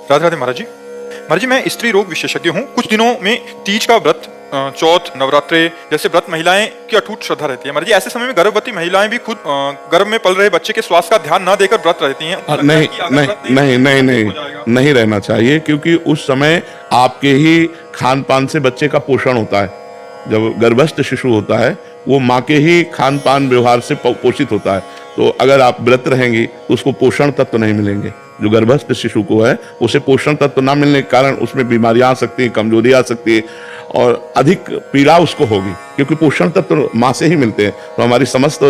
राधे राधे महाराज जी। महाराज जी, मैं स्त्री रोग विशेषज्ञ हूँ। कुछ दिनों में तीज का व्रत, चौथ, नवरात्रे जैसे व्रत महिलाएं की अटूट श्रद्धा रहती है। महाराज जी, ऐसे समय में गर्भवती महिलाएं भी खुद गर्भ में पल रहे बच्चे के स्वास्थ्य का ध्यान न देकर व्रत रहती हैं। नहीं नहीं नहीं नहीं नहीं नहीं रहना चाहिए, क्योंकि उस समय आपके ही खान पान से बच्चे का पोषण होता है। जब गर्भस्थ शिशु होता है वो माँ के ही खान पान व्यवहार से पोषित होता है। तो अगर आप व्रत रहेंगी तो उसको पोषण तत्व नहीं मिलेंगे। जो गर्भस्थ शिशु को है उसे पोषण तत्व ना मिलने के कारण उसमें बीमारियां आ सकती है, कमजोरी आ सकती है और अधिक पीड़ा उसको होगी, क्योंकि पोषण तत्व माँ से ही मिलते हैं। तो हमारी समस्त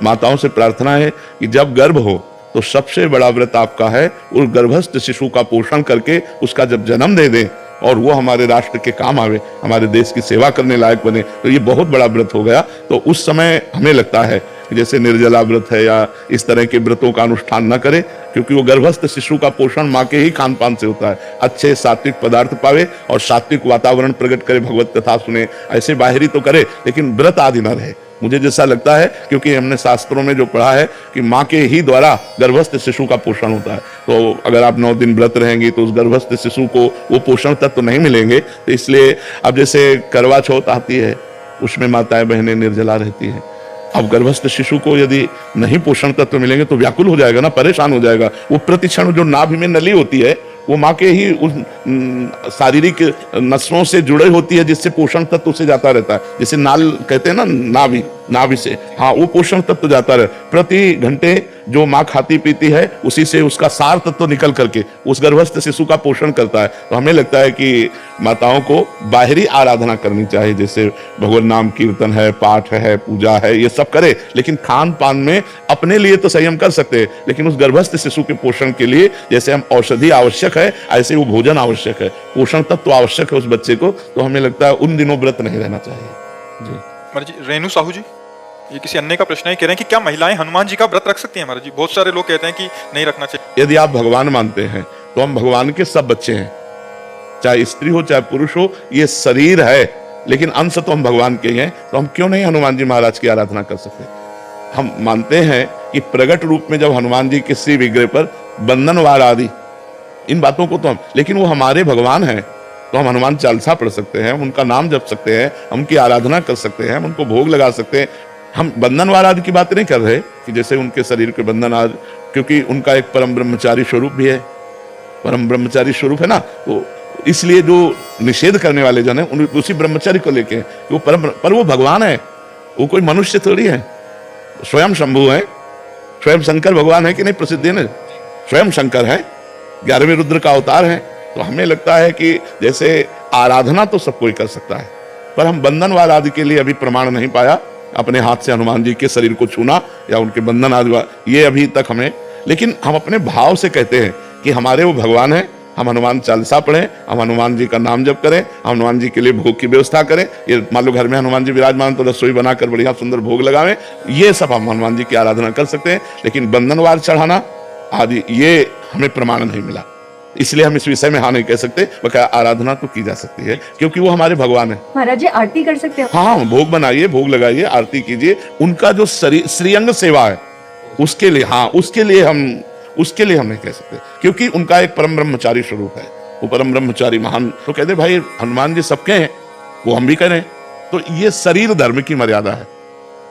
माताओं से प्रार्थना है कि जब गर्भ हो तो सबसे बड़ा व्रत आपका है उस गर्भस्थ शिशु का पोषण करके उसका जब जन्म दे दें और वो हमारे राष्ट्र के काम आवे, हमारे देश की सेवा करने लायक बने, तो ये बहुत बड़ा व्रत हो गया। तो उस समय हमें लगता है कि जैसे निर्जला व्रत है या इस तरह के व्रतों का अनुष्ठान न करे, क्योंकि वो गर्भस्थ शिशु का पोषण माँ के ही खान पान से होता है। अच्छे सात्विक पदार्थ पावे और सात्विक वातावरण प्रकट करे, भगवत कथा सुने, ऐसे बाहरी तो करे लेकिन व्रत आदि न रहे। मुझे जैसा लगता है, क्योंकि हमने शास्त्रों में जो पढ़ा है कि माँ के ही द्वारा गर्भस्थ शिशु का पोषण होता है। तो अगर आप 9 दिन व्रत रहेंगी तो उस गर्भस्थ शिशु को वो पोषण तत्व तो नहीं मिलेंगे। तो इसलिए अब जैसे करवा चौथ आती है उसमें माताएं बहनें निर्जला रहती हैं। अब गर्भस्थ शिशु को यदि नहीं पोषण तत्व मिलेंगे तो व्याकुल हो जाएगा ना, परेशान हो जाएगा। वो प्रतिक्षण जो नाभि में नली होती है वो माँ के ही उस शारीरिक नसों से जुड़े होती है, जिससे पोषण तत्व से जाता रहता है। जैसे नाल कहते हैं ना, नाभि से, हाँ, वो पोषण तत्व जाता रहे। प्रति घंटे जो माँ खाती पीती है उसी से उसका सार तत्व निकल करके उस गर्भस्थ शिशु का पोषण करता है। तो हमें लगता है कि माताओं को बाहरी आराधना करनी चाहिए, जैसे भगवान नाम कीर्तन है, पाठ है, पूजा है, ये सब करे, लेकिन खान पान में अपने लिए तो संयम कर सकते हैं, लेकिन उस गर्भस्थ शिशु के पोषण के लिए जैसे हम औषधि आवश्यक है ऐसे वो भोजन आवश्यक है, पोषण तत्व आवश्यक है उस बच्चे को। तो हमें लगता है उन दिनों व्रत नहीं रहना चाहिए। जी महाराज जी, रेणु साहू जी, ये किसी अन्य का प्रश्न है, कह रहे हैं कि क्या महिलाएं हनुमान जी का व्रत रख सकती हैं? महाराज जी, बहुत सारे लोग कहते हैं कि नहीं रखना चाहिए। यदि आप भगवान मानते हैं तो हम भगवान के सब बच्चे हैं, चाहे स्त्री हो चाहे पुरुष हो, ये शरीर है लेकिन अंश तो हम भगवान के हैं। तो हम क्यों नहीं हनुमान जी महाराज की आराधना कर सकते? हम मानते हैं कि प्रगट रूप में जब हनुमान जी के श्री विग्रह पर बंधन वार आदि इन बातों को तो हम, लेकिन वो हमारे भगवान हैं तो हम हनुमान चालीसा पढ़ सकते हैं, उनका नाम जप सकते हैं, उनकी आराधना कर सकते हैं, हम उनको भोग लगा सकते हैं। हम बंधन वार आदि की बात नहीं कर रहे कि जैसे उनके शरीर के बंधन आदि, क्योंकि उनका एक परम ब्रह्मचारी स्वरूप भी है, परम ब्रह्मचारी स्वरूप है ना। तो इसलिए जो निषेध करने वाले जन है उसी ब्रह्मचारी को लेके वो परम, पर वो भगवान है, वो कोई मनुष्य थोड़ी है, स्वयं शंभु है, स्वयं शंकर भगवान है कि नहीं, प्रसिद्ध है, स्वयं शंकर है, 11वें रुद्र का अवतार है। तो हमें लगता है कि जैसे आराधना तो सब कोई कर सकता है, पर हम बंधन वार आदि के लिए अभी प्रमाण नहीं पाया अपने हाथ से हनुमान जी के शरीर को छूना या उनके बंधन आदि, ये अभी तक हमें। लेकिन हम अपने भाव से कहते हैं कि हमारे वो भगवान हैं, हम हनुमान चालीसा पढ़ें, हम हनुमान जी का नाम जप करें, हम हनुमान जी के लिए भोग की व्यवस्था करें। ये मान लो घर में हनुमान जी विराजमान तो रसोई बनाकर बढ़िया सुंदर भोग लगावें, ये सब हम हनुमान जी की आराधना कर सकते हैं। लेकिन बंधनवार चढ़ाना आदि ये हमें प्रमाण नहीं मिला, इसलिए हम इस विषय में हाँ नहीं कह सकते। बकाया आराधना तो की जा सकती है क्योंकि वो हमारे भगवान है। महाराज जी, आरती कर सकते हो? हाँ, भोग बनाइए, भोग लगाइए, आरती कीजिए। उनका जो श्रीअंग सेवा है उसके लिए, हाँ, उसके लिए हम नहीं कह सकते, क्योंकि उनका एक परम ब्रह्मचारी स्वरूप है। वो परम ब्रह्मचारी महान, तो कहते भाई हनुमान जी सबके हैं, वो हम भी करें। तो ये शरीर धर्म की मर्यादा है।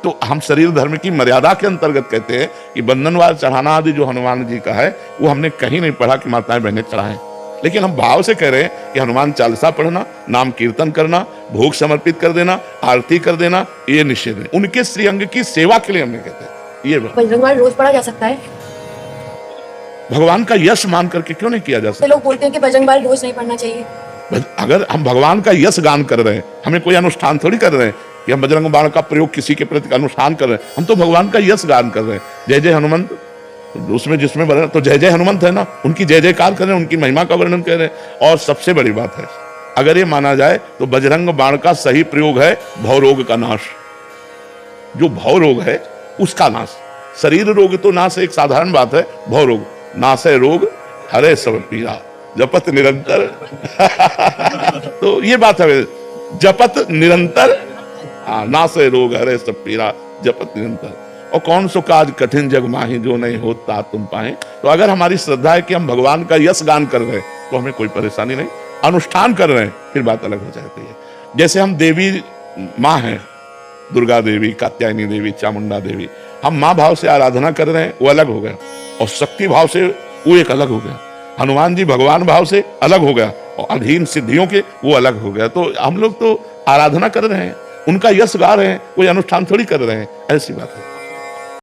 तो हम शरीर धर्म की मर्यादा के अंतर्गत कहते हैं कि बंधनवार चढ़ाना आदि जो हनुमान जी का है वो हमने कहीं नहीं पढ़ा कि माताएं बहनें चढ़ाएं। लेकिन हम भाव से कह रहे हैं कि हनुमान चालीसा पढ़ना, नाम कीर्तन करना, भोग समर्पित कर देना, आरती कर देना, ये निषेध है। उनके श्रीअंग की सेवा के लिए हमने कहते हैं। ये बजरंगबाण रोज पढ़ा जा सकता है? भगवान का यश मान करके क्यों नहीं किया जा सकता? लोग बोलते हैं कि बजरंगबाण रोज नहीं पढ़ना चाहिए। अगर हम भगवान का यश गान कर रहे हैं, हमें कोई अनुष्ठान थोड़ी कर रहे हैं कि हम बजरंग बाण का प्रयोग किसी के प्रति अनुष्ठान कर रहे हैं, हम तो भगवान का यश गान कर रहे हैं। जय जय हनुमंत, उसमें जिसमें वर्णन तो जय जय हनुमंत है ना, उनकी जय जयकार कर रहे हैं, उनकी महिमा का वर्णन कर रहे हैं। और सबसे बड़ी बात है, अगर ये माना जाए तो बजरंग बाण का सही प्रयोग है भवरोग का नाश। जो भव रोग है उसका नाश, शरीर रोग तो नाश एक साधारण बात है, भव रोग नाश है रोग, हरे सब पीरा जपत निरंतर तो ये बात है, जपत निरंतर, नासे रोग हरे सब पीरा जपत निरंतर। और कौन सो काज कठिन जग माही जो नहीं होता तुम पाए। तो अगर हमारी श्रद्धा है कि हम भगवान का यश गान कर रहे हैं तो हमें कोई परेशानी नहीं। अनुष्ठान कर रहे हैं फिर बात अलग हो जाती है। जैसे हम देवी माँ हैं, दुर्गा देवी, कात्यायनी देवी, चामुंडा देवी, हम माँ भाव से आराधना कर रहे हैं, वो अलग हो गया। और शक्ति भाव से वो एक अलग हो गया। हनुमान जी भगवान भाव से अलग हो गया और अधीन सिद्धियों के वो अलग हो गया। तो हम लोग तो आराधना कर रहे हैं, उनका यश गा रहे हैं, कोई अनुष्ठान थोड़ी कर रहे हैं, ऐसी बात है।